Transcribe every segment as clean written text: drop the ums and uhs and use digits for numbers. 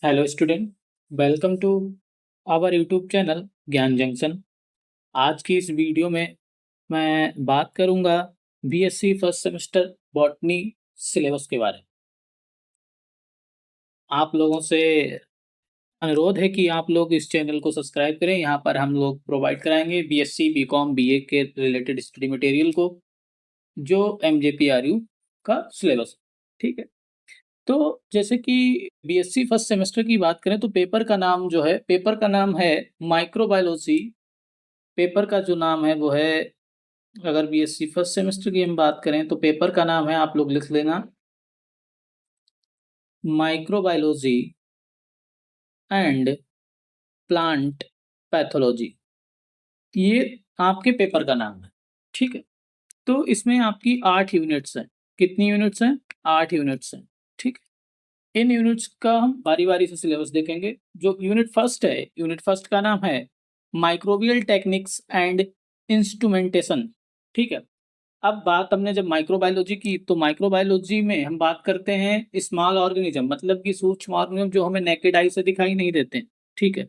Hello student, welcome to our YouTube channel Gyan Junction. आज की इस वीडियो में मैं बात करूंगा BSc first semester botany syllabus के बारे में। आप लोगों से अनुरोध है कि आप लोग इस चैनल को सब्सक्राइब करें। यहाँ पर हम लोग प्रोवाइड कराएंगे बीएससी बीकॉम बीए के रिलेटेड स्टडी मटेरियल को, जो एमजेपीआरयू का सिलेबस। ठीक है, तो जैसे कि बीएससी फर्स्ट सेमेस्टर की बात करें तो पेपर का नाम है माइक्रोबायोलॉजी। पेपर का जो नाम है वो है, अगर बीएससी फर्स्ट सेमेस्टर की हम बात करें तो पेपर का नाम है, आप लोग लिख लेना, माइक्रोबायोलॉजी एंड प्लांट पैथोलॉजी। ये आपके पेपर का नाम है। ठीक है, तो इसमें आपकी 8 यूनिट्स हैं। कितनी यूनिट्स हैं? 8 यूनिट्स हैं। ठीक है, इन यूनिट्स का हम बारी बारी से सिलेबस देखेंगे। जो यूनिट फर्स्ट है, यूनिट फर्स्ट का नाम है माइक्रोबियल टेक्निक्स एंड इंस्ट्रूमेंटेशन। ठीक है, अब बात हमने जब माइक्रोबायोलॉजी की तो माइक्रोबायोलॉजी में हम बात करते हैं स्मॉल ऑर्गेनिज्म, मतलब कि सूक्ष्म ऑर्गेनिज्म जो हमें नेकेड आई से दिखाई नहीं देते। ठीक है,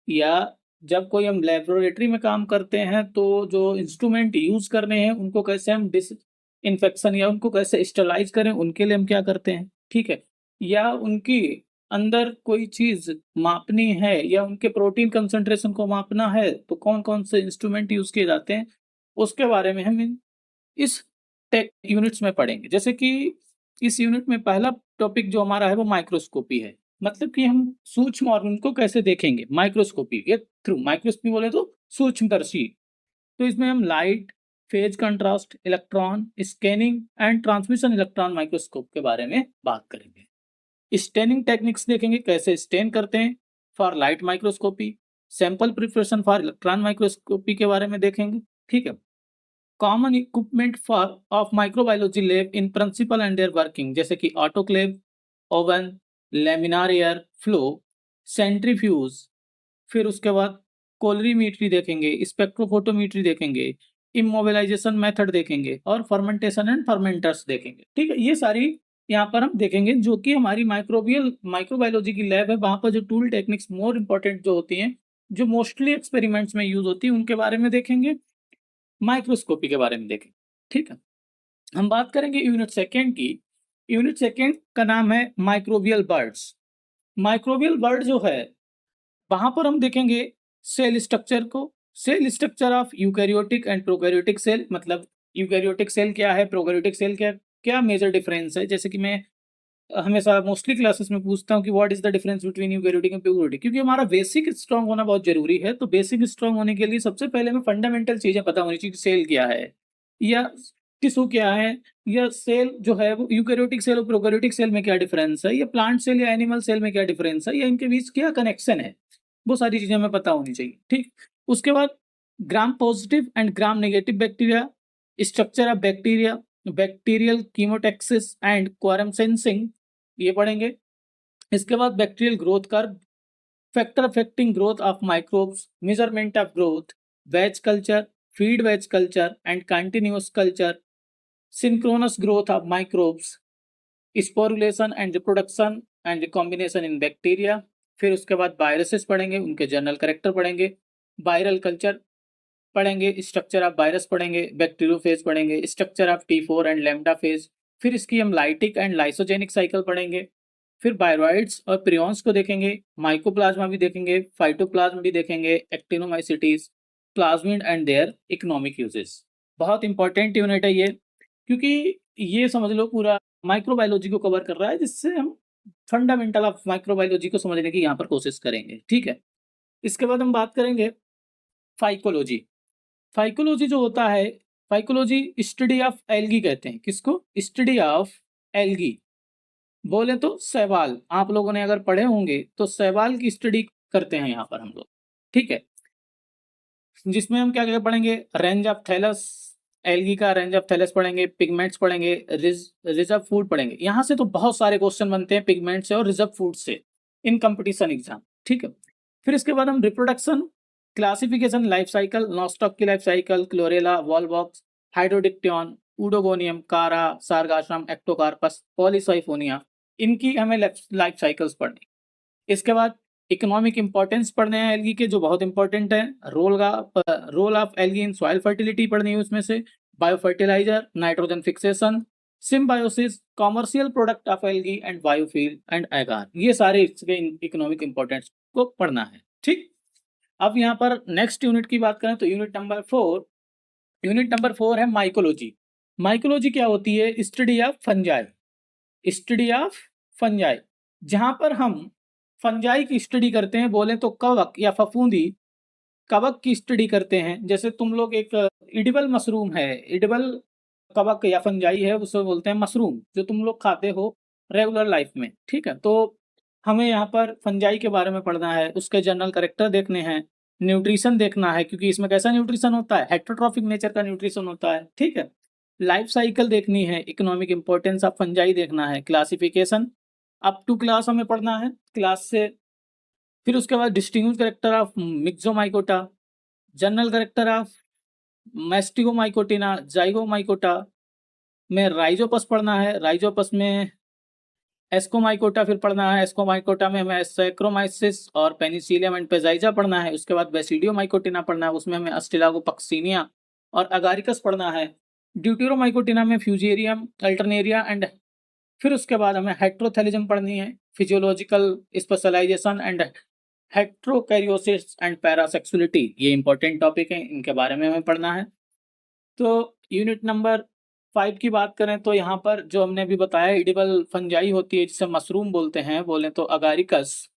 या जब कोई हम लेबोरेटरी में काम करते हैं तो जो इंस्ट्रूमेंट यूज करने हैं उनको कैसे हम डिस इन्फेक्शन या उनको कैसे स्टरलाइज करें, उनके लिए हम क्या करते हैं। ठीक है, या उनकी अंदर कोई चीज मापनी है या उनके प्रोटीन कंसंट्रेशन को मापना है तो कौन कौन से इंस्ट्रूमेंट यूज किए जाते हैं, उसके बारे में हम इस टेक यूनिट्स में पढ़ेंगे। जैसे कि इस यूनिट में पहला टॉपिक जो हमारा है वो माइक्रोस्कोपी है, मतलब कि हम सूक्ष्म ऑर्गन को कैसे देखेंगे माइक्रोस्कोपी के थ्रू। माइक्रोस्कोपी बोले तो सूक्ष्मदर्शी। तो इसमें हम light, phase contrast, electron scanning and transmission electron microscope के बारे में बात करेंगे। स्टेनिंग टेक्निक्स देखेंगे, कैसे स्टेन करते हैं for light microscopy. Sample preparation for electron microscopy के बारे में देखेंगे। ठीक है, common equipment for of microbiology lab in principle and their working, जैसे कि autoclave, oven, laminar air flow, centrifuge. फिर उसके बाद कोलरीमीट्री देखेंगे, स्पेक्ट्रोफोटोमीट्री देखेंगे, इमोबिलाइजेशन मेथड देखेंगे और फर्मेंटेशन एंड फर्मेंटर्स देखेंगे। ठीक है, ये सारी यहाँ पर हम देखेंगे, जो कि हमारी माइक्रोबायोलॉजी की लैब है। वहाँ पर जो टूल टेक्निक्स मोर इंपॉर्टेंट जो होती हैं, जो मोस्टली एक्सपेरिमेंट्स में यूज होती है, उनके बारे में देखेंगे। माइक्रोस्कोपी के बारे में देखें। ठीक है, हम बात करेंगे यूनिट सेकेंड की। यूनिट सेकेंड का नाम है माइक्रोबियल बर्ड्स। माइक्रोबियल बर्ड जो है, वहां पर हम देखेंगे सेल स्ट्रक्चर को, cell structure of eukaryotic and prokaryotic cell. मतलब यूकैरियोटिक सेल क्या है, प्रोकैरियोटिक सेल क्या, क्या मेजर डिफरेंस है। जैसे कि मैं हमेशा मोस्टली क्लासेस में पूछता हूँ कि what is the difference between eukaryotic and prokaryotic, क्योंकि हमारा बेसिक स्ट्रांग होना बहुत जरूरी है। तो बेसिक स्ट्रांग होने के लिए सबसे पहले हमें फंडामेंटल चीजें पता होनी चाहिए। सेल क्या है, या टिश्यू क्या है, या सेल जो है वो यूकैरियोटिक सेल और प्रोकैरियोटिक सेल में क्या डिफरेंस है, या प्लांट सेल या एनिमल सेल में क्या डिफरेंस है, या इनके बीच क्या कनेक्शन है, वो सारी चीजें हमें पता होनी चाहिए। ठीक, उसके बाद gram positive and gram negative bacteria, structure of bacteria, bacterial chemotaxis and quorum sensing, ये पढ़ेंगे। इसके बाद bacterial growth curve, factor affecting growth of microbes, measurement of growth, batch culture, feed batch culture and continuous culture, synchronous growth of microbes, sporulation and reproduction and recombination in bacteria. फिर उसके बाद viruses पढ़ेंगे, उनके general character पढ़ेंगे, viral culture पढ़ेंगे, structure of virus पढ़ेंगे, bacteriophage पढ़ेंगे, structure of T4 and lambda phase. फिर इसकी हम लाइटिक एंड लाइसोजेनिक साइकिल पढ़ेंगे। फिर बायरॉइड्स और प्रियॉन्स को देखेंगे, माइकोप्लाज्मा भी देखेंगे, फाइटोप्लाज्म भी देखेंगे, actinomycetes, plasmid and their economic uses. बहुत इंपॉर्टेंट यूनिट है ये, क्योंकि ये समझ लो पूरा माइक्रोबायोलॉजी को कवर कर रहा है, जिससे हम फंडामेंटल ऑफ माइक्रोबायोलॉजी को समझने की यहाँ पर कोशिश करेंगे। ठीक है, इसके बाद हम बात करेंगे फाइकोलॉजी। फाइकोलॉजी जो होता है, फाइकोलॉजी स्टडी ऑफ एल्गी कहते हैं। किसको? Study of algae. बोले तो शैवाल, आप लोगों ने अगर पढ़े होंगे तो शैवाल की स्टडी करते हैं यहाँ पर हम लोग। ठीक है, जिसमें हम क्या क्या पढ़ेंगे, रेंज ऑफ थैलस, एल्गी का रेंज ऑफ थैलस पढ़ेंगे, पिगमेंट्स पढ़ेंगे, रिजर्व फूड पढ़ेंगे। यहाँ से तो बहुत सारे क्वेश्चन बनते हैं पिगमेंट से और रिजर्व फूड से इन कंपटीशन एग्जाम। ठीक है, फिर इसके बाद हम reproduction, classification, life cycle, nostoc की life cycle, chlorella, wallbox, हाइड्रोडिक्टियन, oedogonium, कारा, सार्गाश्रम, एक्टोकार्पस, पॉलीसाइफोनिया, इनकी हमें लाइफ साइकिल्स पढ़नी। इसके बाद इकोनॉमिक इंपॉर्टेंस पढ़ने हैं एल्गी के, जो बहुत इंपॉर्टेंट है। Role of algae in soil fertility पढ़नी है उसमें से, bio fertiliser, nitrogen fixation, symbiosis, commercial product of algae and biofuel and agar, ये सारे इसके इकोनॉमिक इंपॉर्टेंस को पढ़ना है। ठीक, अब यहाँ पर नेक्स्ट यूनिट की बात करें तो यूनिट नंबर 4 है माइकोलॉजी। माइकोलॉजी क्या होती है? Study of fungi, study of fungi, जहां पर हम फंजाई की स्टडी करते हैं। बोले तो कवक या फफूंदी कवक की स्टडी करते हैं। जैसे तुम लोग एक इडिबल मशरूम है, इडिबल कवक या फंजाई है, उसे बोलते हैं मशरूम, जो तुम लोग खाते हो रेगुलर लाइफ में। ठीक है, तो हमें यहाँ पर फंजाई के बारे में पढ़ना है, उसके जनरल कैरेक्टर देखने हैं, न्यूट्रिशन देखना है, क्योंकि इसमें कैसा न्यूट्रिशन होता है? हेटेरोट्रॉफिक नेचर का न्यूट्रिशन होता है। ठीक है, लाइफ साइकिल देखनी है, इकोनॉमिक इंपॉर्टेंस ऑफ फंजाई देखना है, क्लासिफिकेशन अप टू क्लास हमें पढ़ना है, क्लास से। फिर उसके बाद distinguish character of Myxomycota, general character of Mastigomycotina, Zygomycota में राइजोपस पढ़ना है, राइजोपस में एस्कोमाइकोटा फिर पढ़ना है, एस्कोमाइकोटा में हमें सैक्रोमाइसिस और पेनिसिलियम एंड पेजाइजा पढ़ना है। उसके बाद बेसिडियोमाइकोटिना पढ़ना है, उसमें हमें अस्टिलागोपक्सिनिया और अगारिकस पढ़ना है। ड्यूटेरोमाइकोटिना में फ्यूजेरियम, अल्टरनेरिया एंड फिर उसके बाद हमें हेट्रोथैलिज्म पढ़नी है, फिजियोलॉजिकल स्पेशलाइजेशन एंड हेट्रोकैरियोसिस एंड पैरासेक्सुअलिटी, ये इंपॉर्टेंट टॉपिक है, इनके बारे में हमें पढ़ना है। तो यूनिट नंबर 5 की बात करें तो यहाँ पर जो हमने अभी बताया इडिबल फंजाई होती है, जिसे मशरूम बोलते हैं, बोले तो अगारिकस।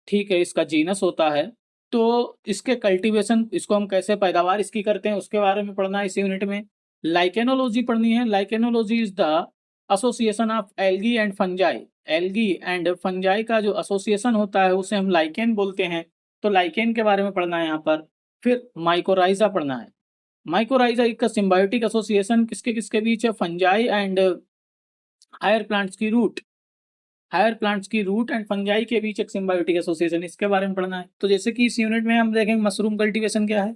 ठीक है, इसका जीनस होता है। तो इसके कल्टीवेशन, इसको हम कैसे पैदावार इसकी करते हैं, उसके बारे में पढ़ना है इस यूनिट में। लाइकेनोलॉजी पढ़नी है, lichenology is the association of algae and fungi, algae and fungi का जो एसोसिएशन होता है उसे हम लाइकेन बोलते हैं। तो लाइकेन के बारे में पढ़ना है यहाँ पर। फिर माइकोराइजा पढ़ना है, माइकोराइजा का सिम्बायोटिक एसोसिएशन किसके किसके बीच है? फंजाई एंड हायर प्लांट्स की रूट, हायर प्लांट्स की रूट एंड फंजाई के बीच एक सिम्बायोटिक एसोसिएशन, इसके बारे में पढ़ना है। तो जैसे कि इस यूनिट में हम देखेंगे मशरूम कल्टीवेशन क्या है।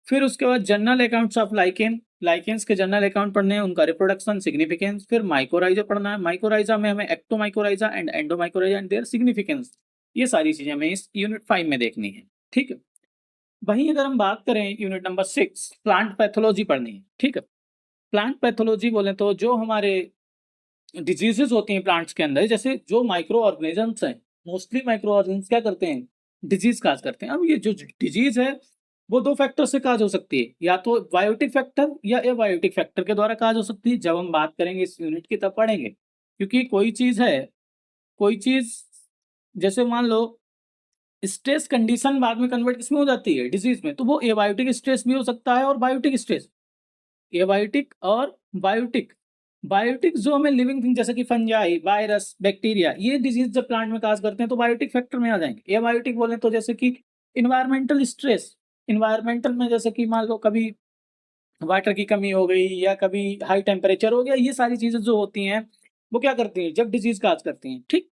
फिर उसके बाद general accounts of lichen, lichens के जनरल अकाउंट पढ़ने हैं, उनका रिप्रोडक्शन, सिग्निफिकेंस। फिर माइकोराइजा पढ़ना है, माइकोराइजा में हमें ectomycorrhiza and endomycorrhiza and their significance, ये सारी चीजें हमें इस यूनिट 5 में देखनी है। ठीक है, वहीं अगर हम बात करें यूनिट नंबर 6, प्लांट पैथोलॉजी पढ़नी है। ठीक है, प्लांट पैथोलॉजी बोले तो जो हमारे डिजीजेस होती हैं प्लांट्स के अंदर, जैसे जो माइक्रो ऑर्गेनिजम्स हैं, मोस्टली माइक्रो ऑर्गेनिजम्स क्या करते हैं? डिजीज काज करते हैं। अब ये जो डिजीज है वो 2 फैक्टर से काज हो सकती है, या तो बायोटिक फैक्टर या एबायोटिक फैक्टर के द्वारा काज हो सकती है। जब हम बात करेंगे इस यूनिट की तब पढ़ेंगे, क्योंकि कोई चीज है, कोई चीज जैसे मान लो स्ट्रेस कंडीशन बाद में कन्वर्ट किसमें हो जाती है? डिजीज में। तो वो एबायोटिक स्ट्रेस भी हो सकता है और बायोटिक स्ट्रेस, एबायोटिक और बायोटिक। बायोटिक जो हमें लिविंग थिंग जैसे कि फंजाई, वायरस, बैक्टीरिया, ये डिजीज जब प्लांट में काज करते हैं तो बायोटिक फैक्टर में आ जाएंगे। एबायोटिक बोले तो जैसे कि इन्वायरमेंटल स्ट्रेस, इन्वायरमेंटल में जैसे कि मान लो कभी वाटर की कमी हो गई या कभी हाई टेम्परेचर हो गया, ये सारी चीजें जो होती हैं वो क्या करती हैं? जब डिजीज काज करती हैं। ठीक,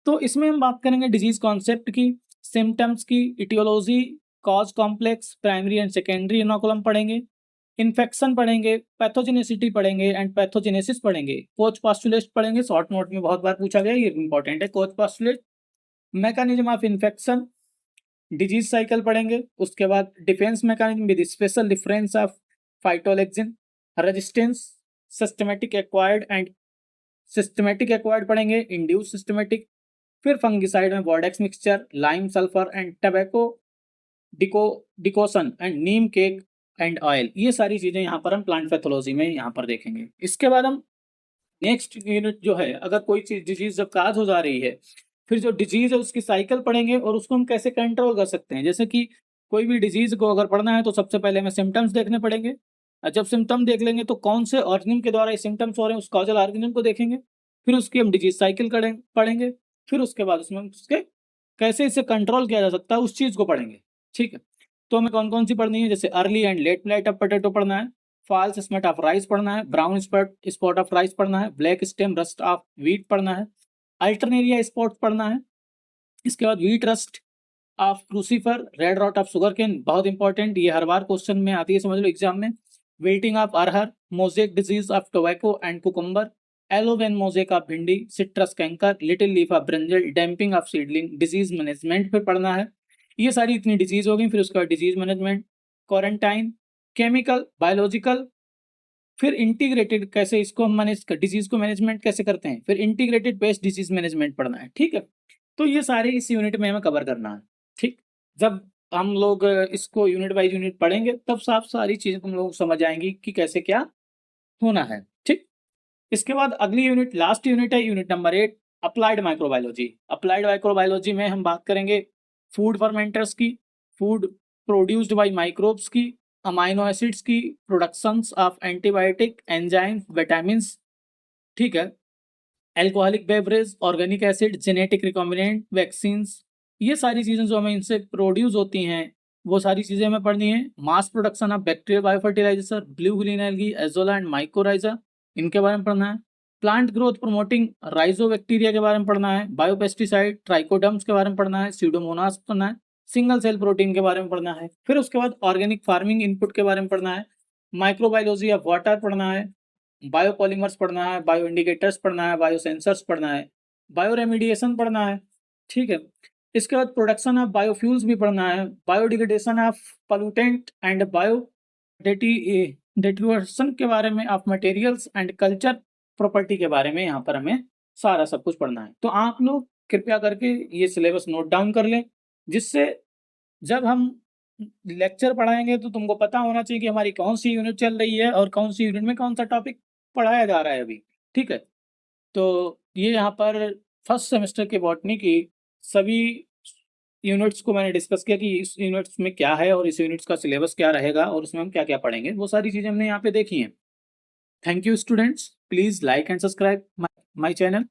तो इसमें हम बात करेंगे डिजीज कॉन्सेप्ट की, सिम्टम्स की, etiology, cause complex, primary and secondary inoculum पढ़ेंगे, इन्फेक्शन पढ़ेंगे, पैथोजेनेसिटी पढ़ेंगे एंड पैथोजेनेसिस पढ़ेंगे, कोच पास्टुलेट पढ़ेंगे, शॉर्ट नोट में बहुत बार पूछा गया, ये इंपॉर्टेंट है। Koch postulate, mechanism of infection, disease cycle पढ़ेंगे। उसके बाद defence mechanism with special difference of phytoalexin, resistance, systematic acquired and systematic acquired पढ़ेंगे, इंड्यूस सिस्टमेटिक। फिर फंगिसाइड में Bordeaux mixture, lime sulphur and tobacco decoction and neem cake and oil, ये सारी चीजें यहाँ पर हम प्लांट पैथोलॉजी में यहाँ पर देखेंगे। इसके बाद हम नेक्स्ट यूनिट जो है, अगर कोई चीज डिजीज जब काज हो जा रही है, फिर जो डिजीज है उसकी साइकिल पढ़ेंगे और उसको हम कैसे कंट्रोल कर सकते हैं। जैसे कि कोई भी डिजीज को अगर पढ़ना है तो सबसे पहले हमें सिम्टम्स देखने पड़ेंगे, और जब सिम्टम देख लेंगे तो कौन से ऑर्गेनिज्म के द्वारा ये सिम्टम्स हो रहे हैं उस कॉजल ऑर्गेनिज्म को देखेंगे, फिर उसकी हम डिजीज साइकिल पढ़ेंगे, फिर उसके बाद उसमें उसके कैसे इसे कंट्रोल किया जा सकता है उस चीज को पढ़ेंगे। ठीक है, तो हमें कौन कौन सी पढ़नी है? जैसे early and let blight of potato पढ़ना है, फॉल्स स्मेट ऑफ राइस पढ़ना है, ब्राउन स्पॉट ऑफ राइस पढ़ना है, black stem rust of wheat पढ़ना है, अल्टरनेरिया स्पॉट पढ़ना है। इसके बाद wheat rust of crucifer, red rot of sugar cane, बहुत इंपॉर्टेंट, ये हर बार क्वेश्चन में आती है, समझ लो एग्जाम में। Wilting of arhar, mosaic disease of tobacco and cucumber, yellow vein mosaic of bhindi, citrus canker, little leaf of brinjal, damping off seedling, disease management पे पढ़ना है। ये सारी इतनी डिजीज हो गई। फिर उसके बाद disease management, quarantine, chemical, biological, फिर इंटीग्रेटेड कैसे इसको हम मैनेज कर, डिजीज को मैनेजमेंट कैसे करते हैं, फिर इंटीग्रेटेड बेस्ड डिजीज मैनेजमेंट पढ़ना है। ठीक है, तो ये सारे इस यूनिट में हमें कवर करना है। ठीक, जब हम लोग इसको यूनिट वाइज यूनिट पढ़ेंगे तब साफ सारी चीजें तुम लोग समझ आएंगी कि कैसे क्या होना है। ठीक, इसके बाद अगली यूनिट, लास्ट यूनिट है unit number 8, applied microbiology. Applied microbiology में हम बात करेंगे फूड फर्मेंटर्स की, फूड प्रोड्यूस्ड बाय माइक्रोब्स की, अमाइनो एसिड्स की, productions of antibiotic, enzyme, vitamins, ठीक है, alcoholic beverage, organic acid, genetic recombinant, vaccines, ये सारी चीज़ें जो हमें इनसे प्रोड्यूस होती हैं वो सारी चीज़ें हमें पढ़नी है। Mass production of bacterial biofertiliser, blue green algae, azolla and mycorrhiza, इनके बारे में पढ़ना है। प्लांट ग्रोथ प्रोमोटिंग राइजोबैक्टीरिया के बारे में पढ़ना है। बायोपेस्टिसाइड, ट्राइकोडर्म्स के बारे में पढ़ना है। स्यूडोमोनास पढ़ना है। सिंगल सेल प्रोटीन के बारे में पढ़ना है। फिर उसके बाद ऑर्गेनिक फार्मिंग इनपुट के बारे में पढ़ना है। माइक्रोबायोलॉजी ऑफ वाटर पढ़ना है। बायोपॉलीमर्स पढ़ना है। बायो इंडिकेटर्स पढ़ना है। बायो सेंसर्स पढ़ना है। बायो रेमिडिएशन पढ़ना है। ठीक है, इसके बाद प्रोडक्शन ऑफ बायोफ्यूल्स भी पढ़ना है। Biodegradation of pollutant and bio डेटिवर्सन के बारे में, of materials and culture property के बारे में यहाँ पर हमें सारा सब कुछ पढ़ना है। तो आप लोग कृपया करके ये सिलेबस नोट डाउन कर लें, जिससे जब हम लेक्चर पढ़ाएंगे तो तुमको पता होना चाहिए कि हमारी कौन सी यूनिट चल रही है और कौन सी यूनिट में कौन सा टॉपिक पढ़ाया जा रहा है अभी। ठीक है, तो ये यहाँ पर फर्स्ट सेमेस्टर के बॉटनी की सभी यूनिट्स को मैंने डिस्कस किया कि इस यूनिट्स में क्या है और इस यूनिट्स का सिलेबस क्या रहेगा और उसमें हम क्या क्या पढ़ेंगे, वो सारी चीज़ें हमने यहाँ पे देखी हैं। Thank you students, please like and subscribe my channel.